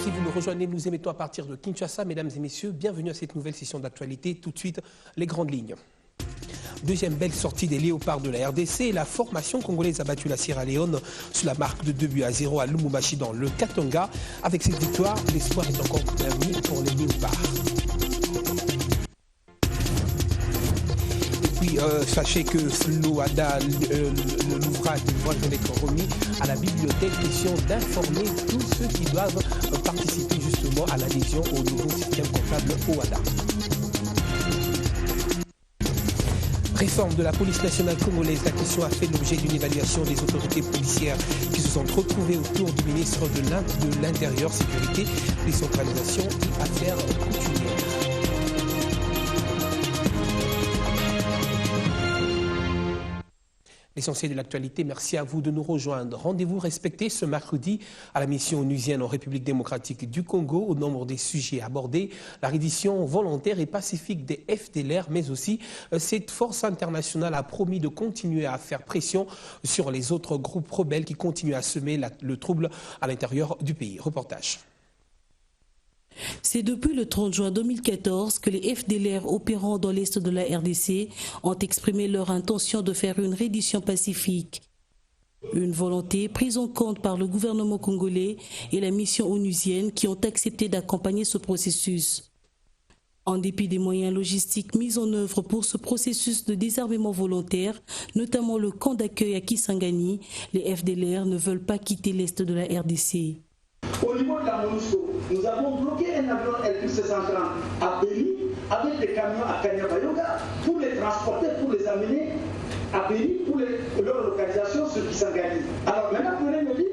Si vous nous rejoignez, nous émettons à partir de Kinshasa. Mesdames et messieurs, bienvenue à cette nouvelle session d'actualité. Tout de suite, les grandes lignes. Deuxième belle sortie des Léopards de la RDC. La formation congolaise a battu la Sierra Leone sous la marque de 2-0 à Lubumbashi dans le Katanga. Avec cette victoire, l'espoir est encore permis pour les Léopards. Et puis, sachez que l'OADA, l'ouvrage vient d'être remis à la bibliothèque, question d'informer tous ceux qui doivent participer justement à l'adhésion au nouveau système comptable OADA. Réforme de la police nationale congolaise, la question a fait l'objet d'une évaluation des autorités policières qui se sont retrouvées autour du ministre de l'Intérieur, Sécurité, Décentralisation et Affaires coutumières. L'essentiel de l'actualité, merci à vous de nous rejoindre. Rendez-vous respecté ce mercredi à la mission onusienne en République démocratique du Congo. Au nombre des sujets abordés, la reddition volontaire et pacifique des FDLR, mais aussi cette force internationale a promis de continuer à faire pression sur les autres groupes rebelles qui continuent à semer le trouble à l'intérieur du pays. Reportage. C'est depuis le 30 juin 2014 que les FDLR opérant dans l'est de la RDC ont exprimé leur intention de faire une reddition pacifique. Une volonté prise en compte par le gouvernement congolais et la mission onusienne qui ont accepté d'accompagner ce processus. En dépit des moyens logistiques mis en œuvre pour ce processus de désarmement volontaire, notamment le camp d'accueil à Kisangani, les FDLR ne veulent pas quitter l'est de la RDC. Au niveau de la MONUSCO, nous avons bloqué un avion LQ-730 à Béni avec des camions à Kanyabayonga pour les transporter, pour les amener à Béni pour leur localisation sur Kisangani. Alors maintenant, vous venez me dire,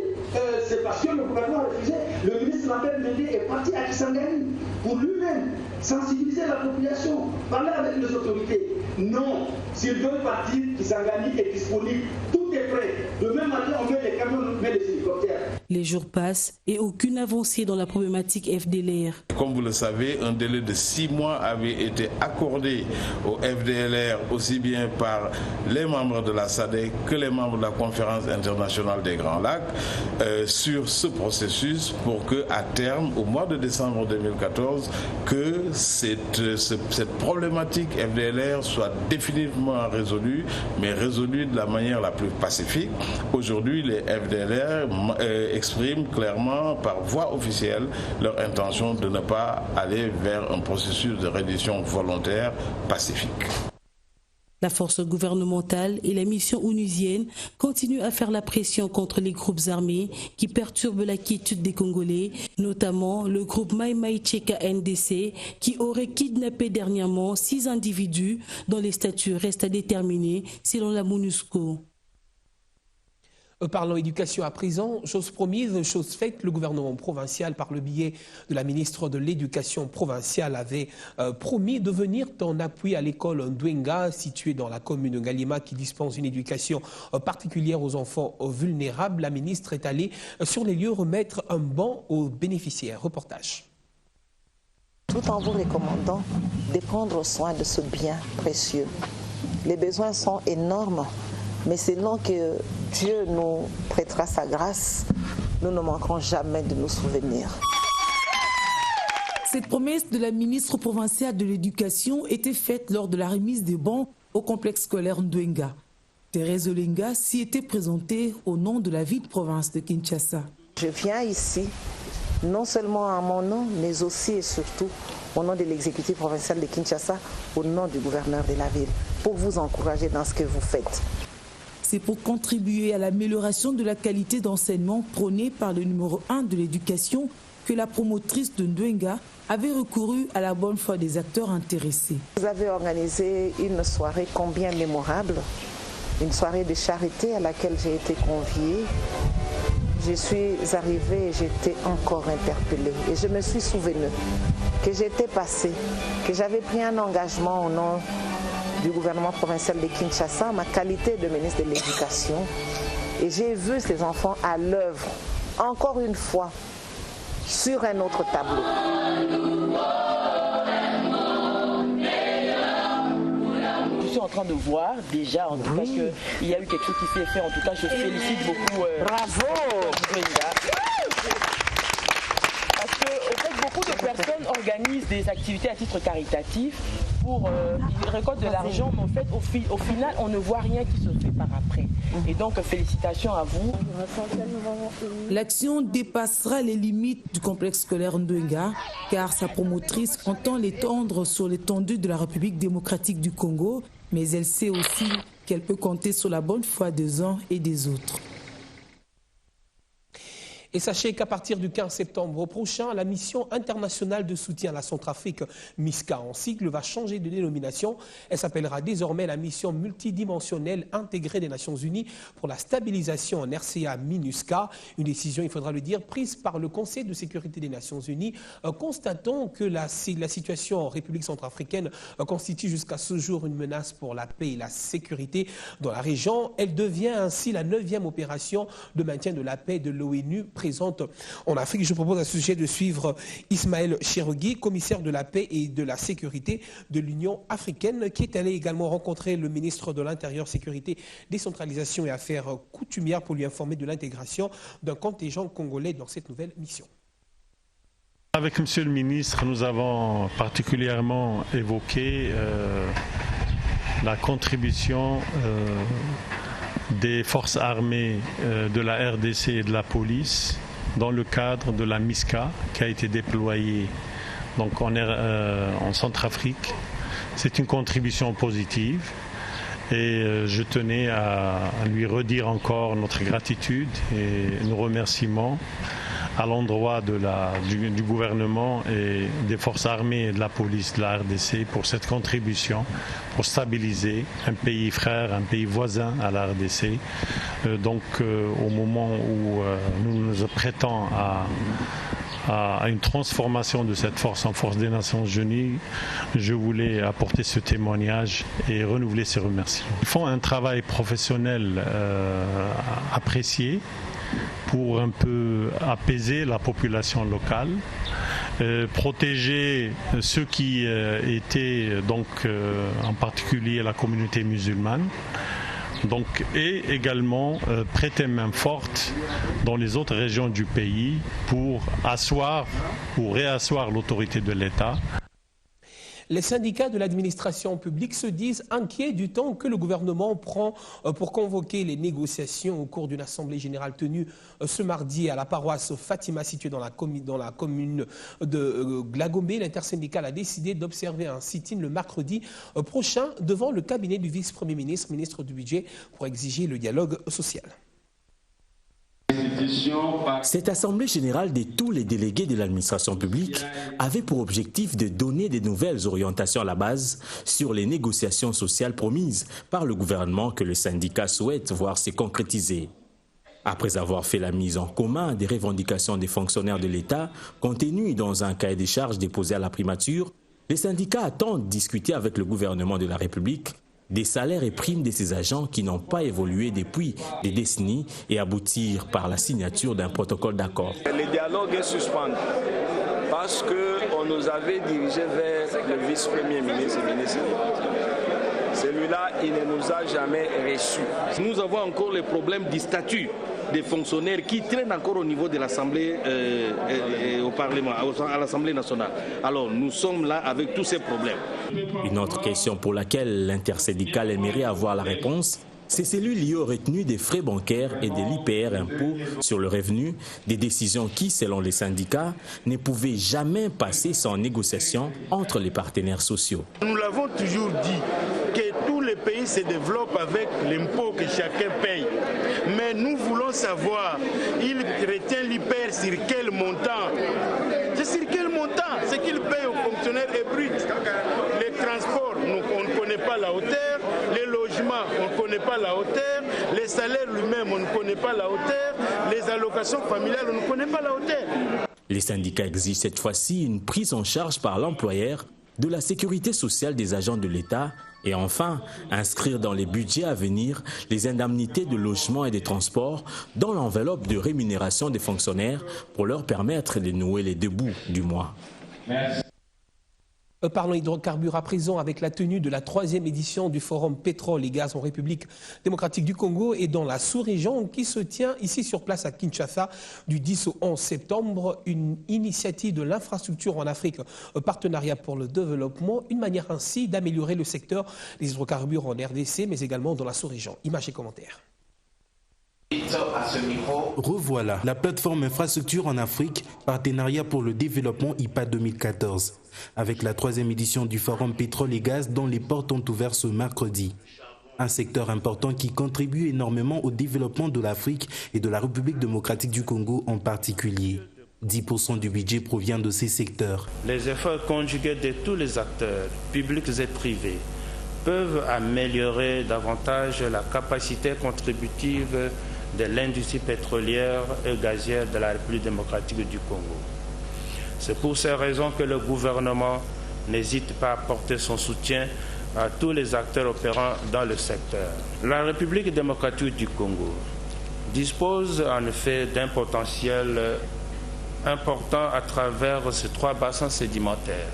c'est parce que le gouvernement a refusé. Le ministre Lambert Mende est parti à Kisangani pour lui-même sensibiliser la population, parler avec les autorités. Non, s'ils veulent partir, Kisangani est disponible. Tout est prêt. Le même matin, on met les camions, on met les hélicoptères. Les jours passent et aucune avancée dans la problématique FDLR. Comme vous le savez, un délai de 6 mois avait été accordé au FDLR, aussi bien par les membres de la SADC que les membres de la Conférence internationale des Grands Lacs, sur ce processus pour que, à terme, au mois de décembre 2014, que cette problématique FDLR soit définitivement résolue, mais résolue de la manière la plus pacifique. Aujourd'hui, les FDLR expriment clairement par voie officielle leur intention de ne pas aller vers un processus de reddition volontaire pacifique. La force gouvernementale et la mission onusienne continuent à faire la pression contre les groupes armés qui perturbent la quiétude des Congolais, notamment le groupe Mai Mai Cheka NDC qui aurait kidnappé dernièrement 6 individus dont les statuts restent à déterminer selon la MONUSCO. Parlons éducation à présent, chose promise, chose faite, le gouvernement provincial, par le biais de la ministre de l'Éducation provinciale, avait promis de venir en appui à l'école Ndwenga, située dans la commune de Galima, qui dispense une éducation particulière aux enfants vulnérables. La ministre est allée sur les lieux remettre un banc aux bénéficiaires. Reportage. Tout en vous recommandant de prendre soin de ce bien précieux. Les besoins sont énormes. Mais selon que Dieu nous prêtera sa grâce, nous ne manquerons jamais de nous souvenir. Cette promesse de la ministre provinciale de l'Éducation était faite lors de la remise des bancs au complexe scolaire Ndwenga. Thérèse Olenga s'y était présentée au nom de la ville-province de Kinshasa. Je viens ici, non seulement à mon nom, mais aussi et surtout au nom de l'exécutif provincial de Kinshasa, au nom du gouverneur de la ville, pour vous encourager dans ce que vous faites. C'est pour contribuer à l'amélioration de la qualité d'enseignement prônée par le numéro 1 de l'éducation que la promotrice de Ndwenga avait recouru à la bonne foi des acteurs intéressés. Vous avez organisé une soirée combien mémorable, une soirée de charité à laquelle j'ai été conviée. Je suis arrivée et j'étais encore interpellée. Et je me suis souvenue que j'étais passée, que j'avais pris un engagement au nom du gouvernement provincial de Kinshasa, ma qualité de ministre de l'Éducation. Et j'ai vu ces enfants à l'œuvre, encore une fois, sur un autre tableau. Je suis en train de voir déjà, en tout cas, qu'il y a eu quelque chose qui s'est fait. En tout cas, je félicite beaucoup. Bravo! Parce que beaucoup de personnes organisent des activités à titre caritatif pour ils récoltent de l'argent, mais en fait, au final, on ne voit rien qui se fait par après. Et donc, félicitations à vous. L'action dépassera les limites du complexe scolaire Ndwenga, car sa promotrice entend l'étendre sur l'étendue de la République démocratique du Congo, mais elle sait aussi qu'elle peut compter sur la bonne foi des uns et des autres. Et sachez qu'à partir du 15 septembre prochain, la mission internationale de soutien à la Centrafrique, MISCA en sigle, va changer de dénomination. Elle s'appellera désormais la mission multidimensionnelle intégrée des Nations Unies pour la stabilisation en RCA MINUSCA. Une décision, il faudra le dire, prise par le Conseil de sécurité des Nations Unies. Constatons que la situation en République centrafricaine constitue jusqu'à ce jour une menace pour la paix et la sécurité dans la région. Elle devient ainsi la 9e opération de maintien de la paix de l'ONU présente en Afrique. Je propose à ce sujet de suivre Ismaël Cherogui, commissaire de la paix et de la sécurité de l'Union africaine, qui est allé également rencontrer le ministre de l'Intérieur, Sécurité, Décentralisation et Affaires coutumières pour lui informer de l'intégration d'un contingent congolais dans cette nouvelle mission. Avec Monsieur le ministre, nous avons particulièrement évoqué la contribution des forces armées de la RDC et de la police dans le cadre de la MISCA qui a été déployée donc en Centrafrique. C'est une contribution positive et je tenais à lui redire encore notre gratitude et nos remerciements à l'endroit du gouvernement et des forces armées et de la police de la RDC pour cette contribution pour stabiliser un pays frère, un pays voisin à la RDC. Au moment où nous nous apprêtons à une transformation de cette force en force des Nations Unies, je voulais apporter ce témoignage et renouveler ces remerciements. Ils font un travail professionnel apprécié pour un peu apaiser la population locale, protéger ceux qui étaient en particulier la communauté musulmane, et également prêter main forte dans les autres régions du pays pour asseoir ou réasseoir l'autorité de l'État. Les syndicats de l'administration publique se disent inquiets du temps que le gouvernement prend pour convoquer les négociations au cours d'une assemblée générale tenue ce mardi à la paroisse Fatima située dans la commune de Glagombe. L'intersyndicale a décidé d'observer un sit-in le mercredi prochain devant le cabinet du vice-premier ministre, ministre du Budget, pour exiger le dialogue social. Cette assemblée générale de tous les délégués de l'administration publique avait pour objectif de donner des nouvelles orientations à la base sur les négociations sociales promises par le gouvernement que le syndicat souhaite voir se concrétiser. Après avoir fait la mise en commun des revendications des fonctionnaires de l'État contenues dans un cahier des charges déposé à la primature, les syndicats attendent discuter avec le gouvernement de la République des salaires et primes de ces agents qui n'ont pas évolué depuis des décennies et aboutir par la signature d'un protocole d'accord. Le dialogue est suspendu parce qu'on nous avait dirigé vers le vice-premier ministre et ministre de l'État. Celui-là, il ne nous a jamais reçus. Nous avons encore les problèmes du statut des fonctionnaires qui traînent encore au niveau de l'Assemblée, au Parlement, à l'Assemblée nationale. Alors nous sommes là avec tous ces problèmes. Une autre question pour laquelle l'intersyndicale aimerait avoir la réponse, c'est celui lié aux retenues des frais bancaires et de l'IPR impôt sur le revenu, des décisions qui, selon les syndicats, ne pouvaient jamais passer sans négociation entre les partenaires sociaux. Nous l'avons toujours dit que tous les pays se développent avec l'impôt que chacun paye. Mais nous voulons savoir, il retient l'IPR sur quel montant? C'est sur quel montant? Ce qu'il paye aux fonctionnaires est brut. Les transports, on ne connaît pas la hauteur. Les logements, on ne connaît pas la hauteur. Les salaires lui-même, on ne connaît pas la hauteur. Les allocations familiales, on ne connaît pas la hauteur. Les syndicats exigent cette fois-ci une prise en charge par l'employeur de la sécurité sociale des agents de l'État et enfin inscrire dans les budgets à venir les indemnités de logement et de transport dans l'enveloppe de rémunération des fonctionnaires pour leur permettre de nouer les deux bouts du mois. Merci. Parlons hydrocarbures à présent avec la tenue de la 3e édition du Forum Pétrole et Gaz en République démocratique du Congo et dans la sous-région qui se tient ici sur place à Kinshasa du 10 au 11 septembre. Une initiative de l'infrastructure en Afrique, un partenariat pour le développement, une manière ainsi d'améliorer le secteur des hydrocarbures en RDC mais également dans la sous-région. Images et commentaires. Revoilà la plateforme infrastructure en Afrique, partenariat pour le développement IPA 2014, avec la 3e édition du Forum Pétrole et Gaz dont les portes ont ouvert ce mercredi. Un secteur important qui contribue énormément au développement de l'Afrique et de la République démocratique du Congo en particulier. 10% du budget provient de ces secteurs. Les efforts conjugués de tous les acteurs, publics et privés, peuvent améliorer davantage la capacité contributive de l'industrie pétrolière et gazière de la République démocratique du Congo. C'est pour ces raisons que le gouvernement n'hésite pas à apporter son soutien à tous les acteurs opérant dans le secteur. La République démocratique du Congo dispose en effet d'un potentiel important à travers ces 3 bassins sédimentaires.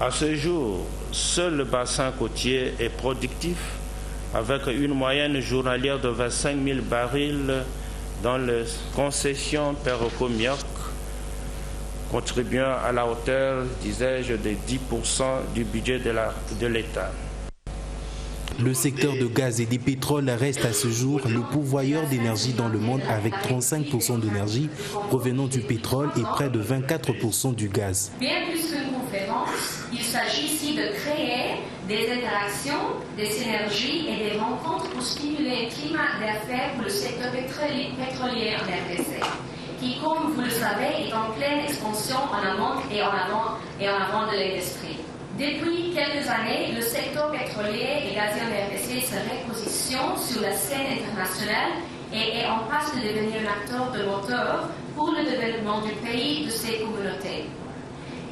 À ce jour, seul le bassin côtier est productif avec une moyenne journalière de 25 000 barils dans les concessions Perroco-Mioc, contribuant à la hauteur, disais-je, de 10% du budget de l'État. Le secteur de gaz et des pétroles reste à ce jour le pourvoyeur d'énergie dans le monde avec 35% d'énergie provenant du pétrole et près de 24% du gaz. Bien plus qu'une conférence, il s'agit ici de créer des interactions, des synergies et des rencontres pour stimuler un climat d'affaires pour le secteur pétrolier en RDC, qui, comme vous le savez, est en pleine expansion en amont et en avant de l'industrie. Depuis quelques années, le secteur pétrolier et gazier en RDC se repositionne sur la scène internationale et est en passe de devenir un acteur de moteur pour le développement du pays et de ses communautés.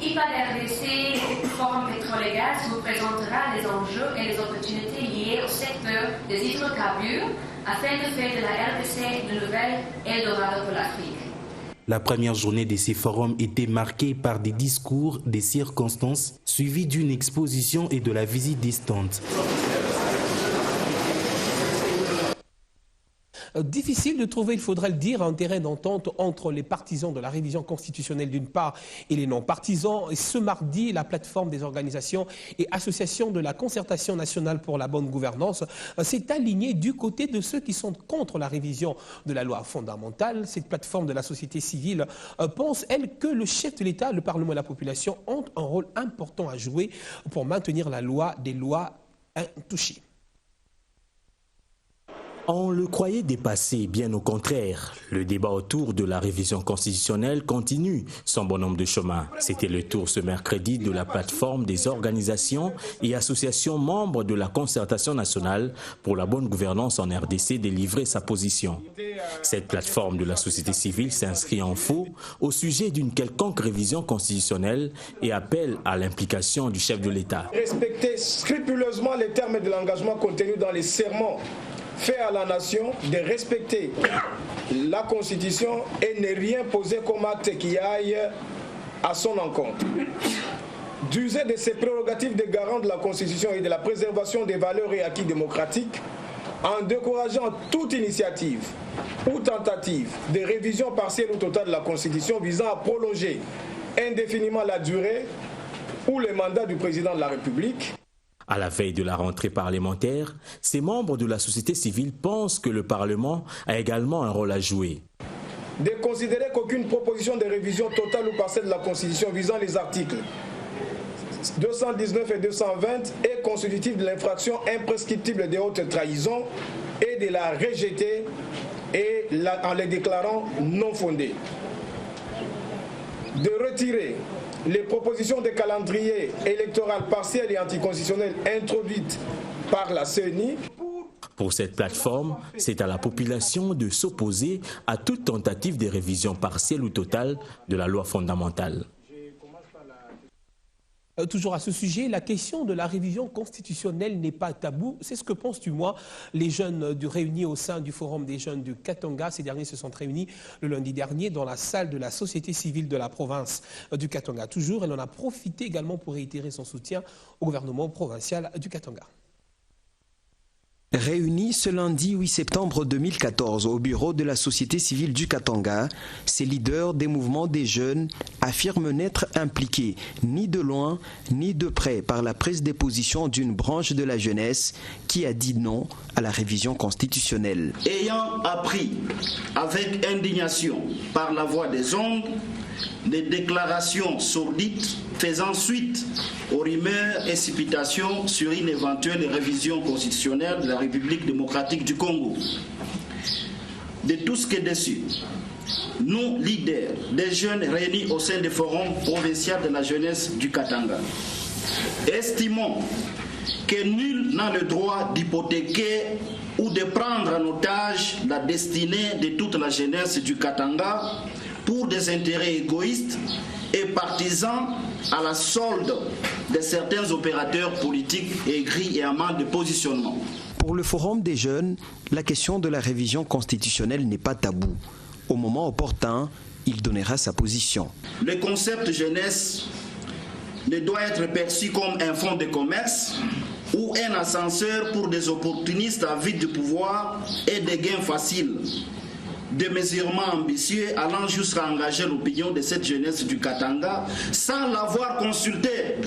IPA RDC, Forum Pétrole et Gaz, vous présentera les enjeux et les opportunités liées au secteur des hydrocarbures afin de faire de la RDC une nouvelle Eldorado pour l'Afrique. La première journée de ces forums était marquée par des discours, des circonstances, suivies d'une exposition et de la visite des stands. Difficile de trouver, il faudrait le dire, un terrain d'entente entre les partisans de la révision constitutionnelle d'une part et les non-partisans. Et ce mardi, la plateforme des organisations et associations de la concertation nationale pour la bonne gouvernance s'est alignée du côté de ceux qui sont contre la révision de la loi fondamentale. Cette plateforme de la société civile pense, elle, que le chef de l'État, le Parlement et la population ont un rôle important à jouer pour maintenir la loi des lois intouchées. On le croyait dépassé, bien au contraire. Le débat autour de la révision constitutionnelle continue son bonhomme de chemin. C'était le tour ce mercredi de la plateforme des organisations et associations membres de la concertation nationale pour la bonne gouvernance en RDC de livrer sa position. Cette plateforme de la société civile s'inscrit en faux au sujet d'une quelconque révision constitutionnelle et appelle à l'implication du chef de l'État. Respecter scrupuleusement les termes de l'engagement contenu dans les serments fait à la nation de respecter la Constitution et ne rien poser comme acte qui aille à son encontre. D'user de ses prérogatives de garant de la Constitution et de la préservation des valeurs et acquis démocratiques en décourageant toute initiative ou tentative de révision partielle ou totale de la Constitution visant à prolonger indéfiniment la durée ou le mandat du président de la République. À la veille de la rentrée parlementaire, ces membres de la société civile pensent que le Parlement a également un rôle à jouer. De considérer qu'aucune proposition de révision totale ou partielle de la Constitution visant les articles 219 et 220 est constitutive de l'infraction imprescriptible de haute trahison et de la rejeter en les déclarant non fondées. De retirer les propositions de calendrier électoral partiel et anticonstitutionnel introduites par la CENI. Pour cette plateforme, c'est à la population de s'opposer à toute tentative de révision partielle ou totale de la loi fondamentale. Toujours à ce sujet, la question de la révision constitutionnelle n'est pas tabou. C'est ce que pensent du moins les jeunes réunis au sein du Forum des jeunes du Katanga. Ces derniers se sont réunis le lundi dernier dans la salle de la société civile de la province du Katanga. Toujours, elle en a profité également pour réitérer son soutien au gouvernement provincial du Katanga. Réunis ce lundi 8 septembre 2014 au bureau de la société civile du Katanga, ces leaders des mouvements des jeunes affirment n'être impliqués ni de loin ni de près par la prise des positions d'une branche de la jeunesse qui a dit non à la révision constitutionnelle. Ayant appris avec indignation par la voix des ondes les déclarations sordides faisant suite aux rumeurs et supputations sur une éventuelle révision constitutionnelle de la République démocratique du Congo. De tout ce qui est dessus, nous, leaders des jeunes réunis au sein du Forum provincial de la jeunesse du Katanga, estimons que nul n'a le droit d'hypothéquer ou de prendre en otage la destinée de toute la jeunesse du Katanga pour des intérêts égoïstes et partisans à la solde de certains opérateurs politiques aigris et amants de positionnement. Pour le Forum des jeunes, la question de la révision constitutionnelle n'est pas tabou. Au moment opportun, il donnera sa position. Le concept jeunesse ne doit être perçu comme un fonds de commerce ou un ascenseur pour des opportunistes avides de pouvoir et de gains faciles. Des mesurements ambitieux allant jusqu'à engager l'opinion de cette jeunesse du Katanga sans l'avoir consultée,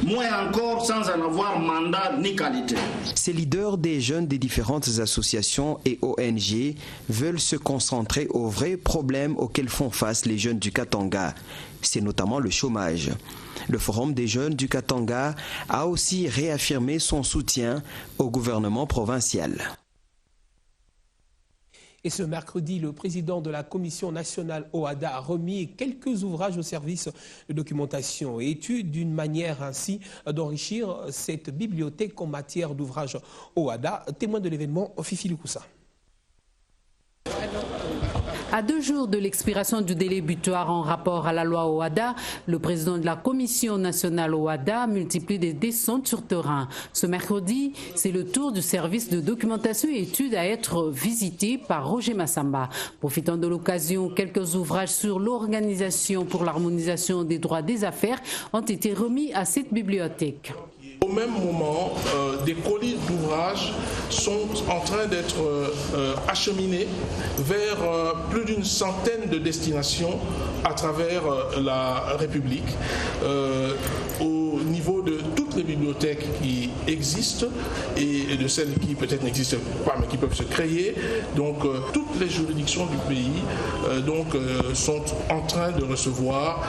moins encore sans en avoir mandat ni qualité. Ces leaders des jeunes des différentes associations et ONG veulent se concentrer aux vrais problèmes auxquels font face les jeunes du Katanga. C'est notamment le chômage. Le Forum des jeunes du Katanga a aussi réaffirmé son soutien au gouvernement provincial. Et ce mercredi, le président de la Commission nationale OHADA a remis quelques ouvrages au service de documentation et études d'une manière ainsi d'enrichir cette bibliothèque en matière d'ouvrages OHADA. Témoin de l'événement, Fifi Lukusa. À 2 jours de l'expiration du délai butoir en rapport à la loi OHADA, le président de la Commission nationale OHADA multiplie des descentes sur terrain. Ce mercredi, c'est le tour du service de documentation et études à être visité par Roger Massamba. Profitant de l'occasion, quelques ouvrages sur l'organisation pour l'harmonisation des droits des affaires ont été remis à cette bibliothèque. Au même moment, des colis d'ouvrages sont en train d'être acheminés vers plus d'une centaine de destinations à travers la République, au niveau de toutes les bibliothèques qui existent et de celles qui peut-être n'existent pas mais qui peuvent se créer. Donc toutes les juridictions du pays sont en train de recevoir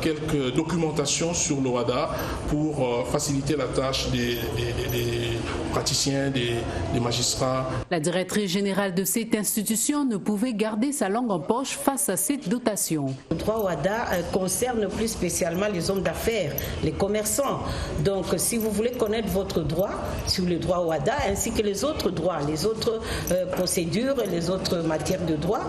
quelques documentations sur l'OHADA pour faciliter la tâche des praticiens, des magistrats. La directrice générale de cette institution ne pouvait garder sa langue en poche face à cette dotation. Le droit OHADA concerne plus spécialement les hommes d'affaires, les commerçants. Donc si vous voulez connaître votre droit sur le droit OHADA ainsi que les autres droits, les autres procédures et les autres matières de droit,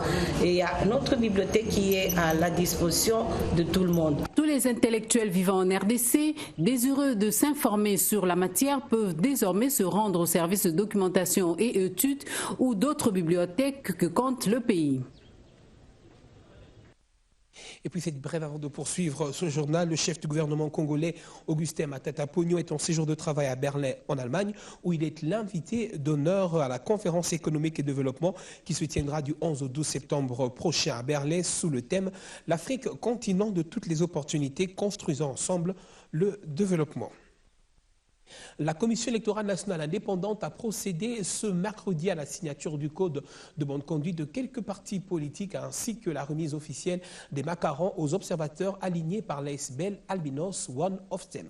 il y a notre bibliothèque qui est à la disposition de tout le monde. Tous les intellectuels vivant en RDC, désireux de s'informer sur la matière, peuvent désormais se rendre au service de documentation et études ou d'autres bibliothèques que compte le pays. Et puis cette brève avant de poursuivre ce journal, le chef du gouvernement congolais, Augustin Matata Ponyo, est en séjour de travail à Berlin, en Allemagne, où il est l'invité d'honneur à la conférence économique et développement qui se tiendra du 11 au 12 septembre prochain à Berlin sous le thème « L'Afrique, continent de toutes les opportunités, construisant ensemble le développement ». La Commission électorale nationale indépendante a procédé ce mercredi à la signature du code de bonne conduite de quelques partis politiques ainsi que la remise officielle des macarons aux observateurs alignés par l'ASBL Albinos One of Them.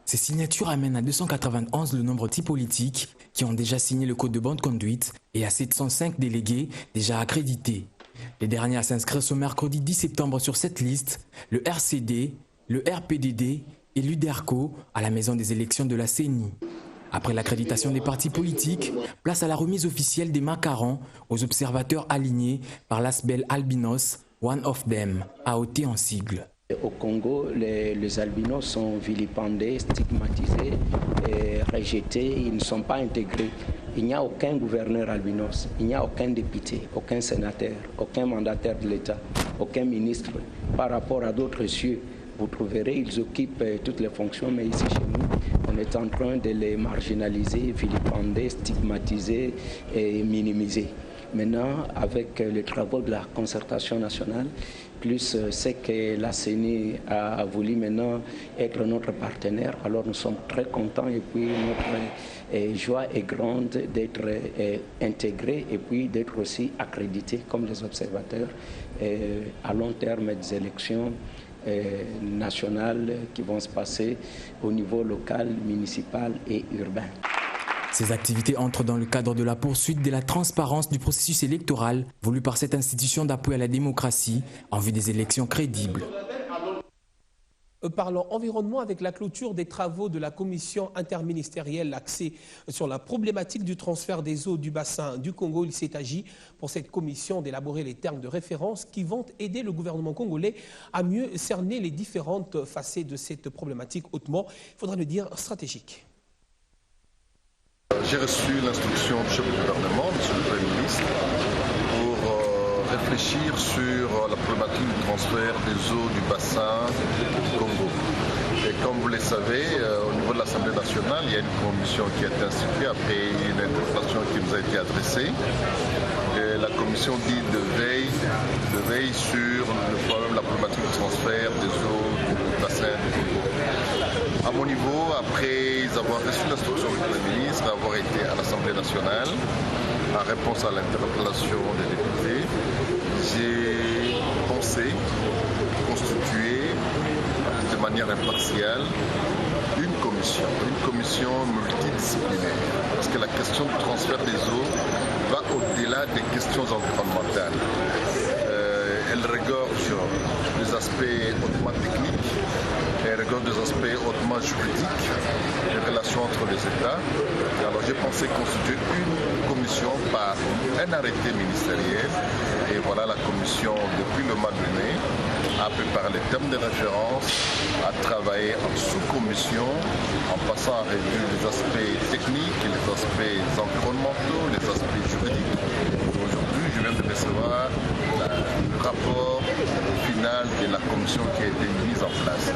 Ces signatures amènent à 291 le nombre de partis politiques qui ont déjà signé le code de bonne conduite et à 705 délégués déjà accrédités. Les derniers à s'inscrire ce mercredi 10 septembre sur cette liste, le RCD, le RPDD et l'UDERCO à la maison des élections de la CENI. Après l'accréditation des partis politiques, place à la remise officielle des macarons aux observateurs alignés par l'ASBL Albinos One of Them, AOT en sigle. Au Congo, les albinos sont vilipendés, stigmatisés, et rejetés, ils ne sont pas intégrés. Il n'y a aucun gouverneur albinos, il n'y a aucun député, aucun sénateur, aucun mandataire de l'État, aucun ministre. Par rapport à d'autres cieux, vous trouverez, ils occupent toutes les fonctions, mais ici chez nous, on est en train de les marginaliser, vilipender, stigmatiser et minimiser. Maintenant, avec les travaux de la concertation nationale, plus c'est que la CENI a voulu maintenant être notre partenaire, alors nous sommes très contents et puis notre joie est grande d'être intégrés et puis d'être aussi accrédités comme les observateurs à long terme des élections nationales qui vont se passer au niveau local, municipal et urbain. Ces activités entrent dans le cadre de la poursuite de la transparence du processus électoral voulu par cette institution d'appui à la démocratie en vue des élections crédibles. Parlons environnement avec la clôture des travaux de la commission interministérielle axée sur la problématique du transfert des eaux du bassin du Congo. Il s'est agi pour cette commission d'élaborer les termes de référence qui vont aider le gouvernement congolais à mieux cerner les différentes facettes de cette problématique hautement, il faudra le dire, stratégique. J'ai reçu l'instruction du chef du gouvernement, M. le Premier ministre, pour réfléchir sur la problématique du transfert des eaux du bassin du Congo. Et comme vous le savez, au niveau de l'Assemblée nationale, il y a une commission qui a été instituée après une interpellation qui nous a été adressée. Et la commission dit de veille sur le problème, la problématique du transfert des eaux du bassin du Congo. À mon niveau, après avoir reçu l'instruction du Premier ministre, avoir été à l'Assemblée nationale, en réponse à l'interpellation des députés, j'ai pensé constituer de manière impartiale une commission multidisciplinaire. Parce que la question du transfert des eaux va au-delà des questions environnementales. Elle regorge des aspects hautement techniques, elle regorge des aspects hautement juridiques, les relations entre les États. Et alors j'ai pensé constituer une commission par un arrêté ministériel. Et voilà, la commission, depuis le mois de mai, a préparé les termes de référence, a travaillé en sous-commission, en passant à revue les aspects techniques, les aspects environnementaux, les aspects juridiques. Aujourd'hui, je viens de recevoir le rapport final de la commission qui a été mise en place.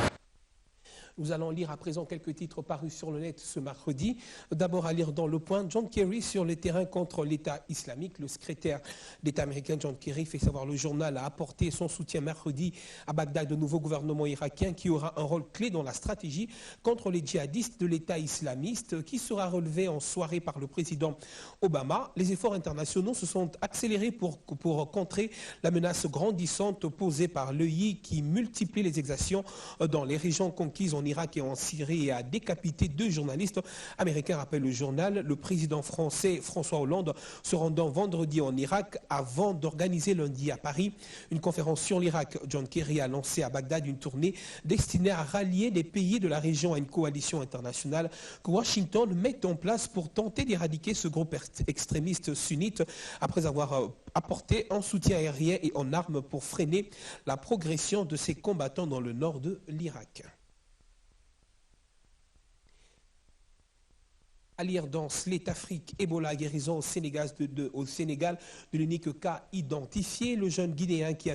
Nous allons lire à présent quelques titres parus sur le net ce mercredi. D'abord à lire dans Le Point, John Kerry sur le terrain contre l'État islamique. Le secrétaire d'État américain John Kerry fait savoir le journal a apporté son soutien mercredi à Bagdad au nouveau gouvernement irakien qui aura un rôle clé dans la stratégie contre les djihadistes de l'État islamiste qui sera relevé en soirée par le président Obama. Les efforts internationaux se sont accélérés pour contrer la menace grandissante posée par l'EI qui multiplie les exactions dans les régions conquises en Irak et en Syrie et a décapité 2 journalistes américains, rappelle le journal. Le président français François Hollande se rendant vendredi en Irak avant d'organiser lundi à Paris une conférence sur l'Irak. John Kerry a lancé à Bagdad une tournée destinée à rallier les pays de la région à une coalition internationale que Washington met en place pour tenter d'éradiquer ce groupe extrémiste sunnite après avoir apporté un soutien aérien et en armes pour freiner la progression de ces combattants dans le nord de l'Irak. À lire dans Slate Afrique, Ebola guérison au Sénégal de l'unique cas identifié. Le jeune Guinéen qui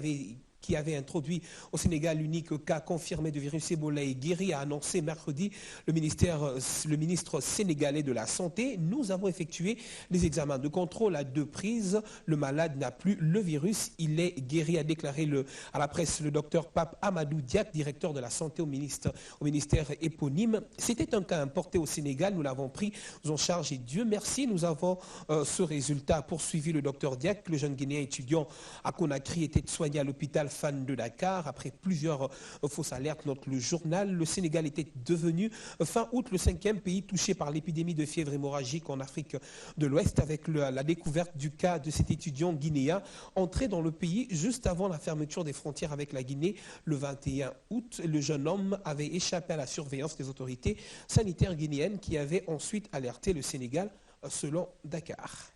avait introduit au Sénégal l'unique cas confirmé de virus Ebola est guéri, a annoncé mercredi le ministre sénégalais de la Santé. Nous avons effectué les examens de contrôle à 2 prises. Le malade n'a plus le virus. Il est guéri, a déclaré à la presse le docteur Pape Amadou Diak, directeur de la Santé au ministère éponyme. C'était un cas importé au Sénégal. Nous l'avons pris en charge et Dieu merci, nous avons ce résultat. Poursuivi le docteur Diak, le jeune Guinéen étudiant à Conakry était soigné à l'hôpital Fan de Dakar. Après plusieurs fausses alertes, note le journal, le Sénégal était devenu fin août le 5e pays touché par l'épidémie de fièvre hémorragique en Afrique de l'Ouest avec la découverte du cas de cet étudiant guinéen entré dans le pays juste avant la fermeture des frontières avec la Guinée le 21 août. Le jeune homme avait échappé à la surveillance des autorités sanitaires guinéennes qui avaient ensuite alerté le Sénégal selon Dakar.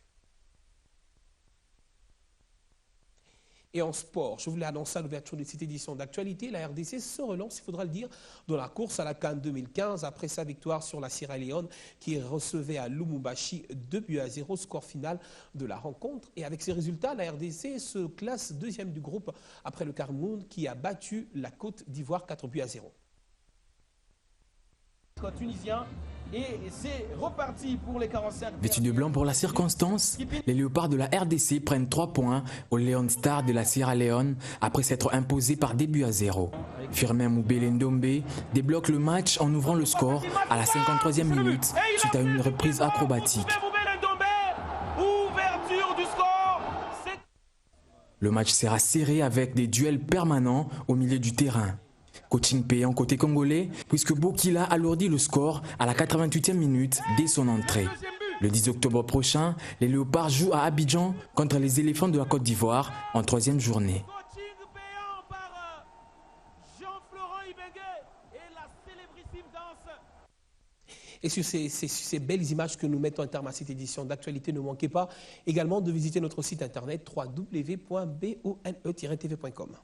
Et en sport, je vous l'ai annoncé à l'ouverture de cette édition d'actualité, la RDC se relance, il faudra le dire, dans la course à la CAN 2015 après sa victoire sur la Sierra Leone qui recevait à Lubumbashi 2-0, score final de la rencontre. Et avec ces résultats, la RDC se classe deuxième du groupe après le Cameroun qui a battu la Côte d'Ivoire 4-0. Tunisien. Et c'est reparti pour les 45. Vêtus de blanc pour la circonstance, les Léopards de la RDC prennent 3 points aux Leon Stars de la Sierra Leone après s'être imposés par 2-0. Firmin Moubele Ndombe débloque le match en ouvrant le score à la 53e minute suite à une reprise acrobatique. Le match sera serré avec des duels permanents au milieu du terrain. Coaching payant côté congolais, puisque Bokila alourdit le score à la 88e minute dès son entrée. Le 10 octobre prochain, les Léopards jouent à Abidjan contre les éléphants de la Côte d'Ivoire en 3e journée. Et sur ces belles images que nous mettons en terme à cette édition d'actualité, ne manquez pas également de visiter notre site internet www.bone-tv.com.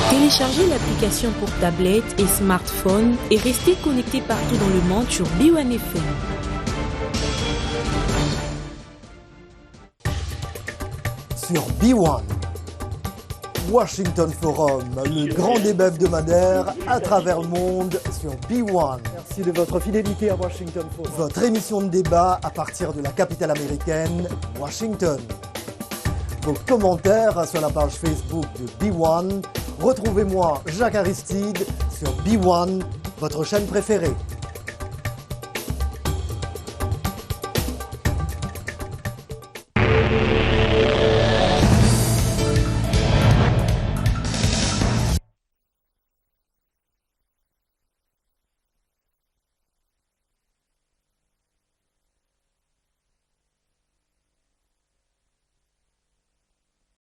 Téléchargez l'application pour tablette et smartphone et restez connecté partout dans le monde sur B1 FM. Sur B1, Washington Forum, le grand débat hebdomadaire à travers le monde sur B1. Merci de votre fidélité à Washington Forum. Votre émission de débat à partir de la capitale américaine, Washington. Vos commentaires sur la page Facebook de B1. Retrouvez-moi, Jacques Aristide, sur B1, votre chaîne préférée.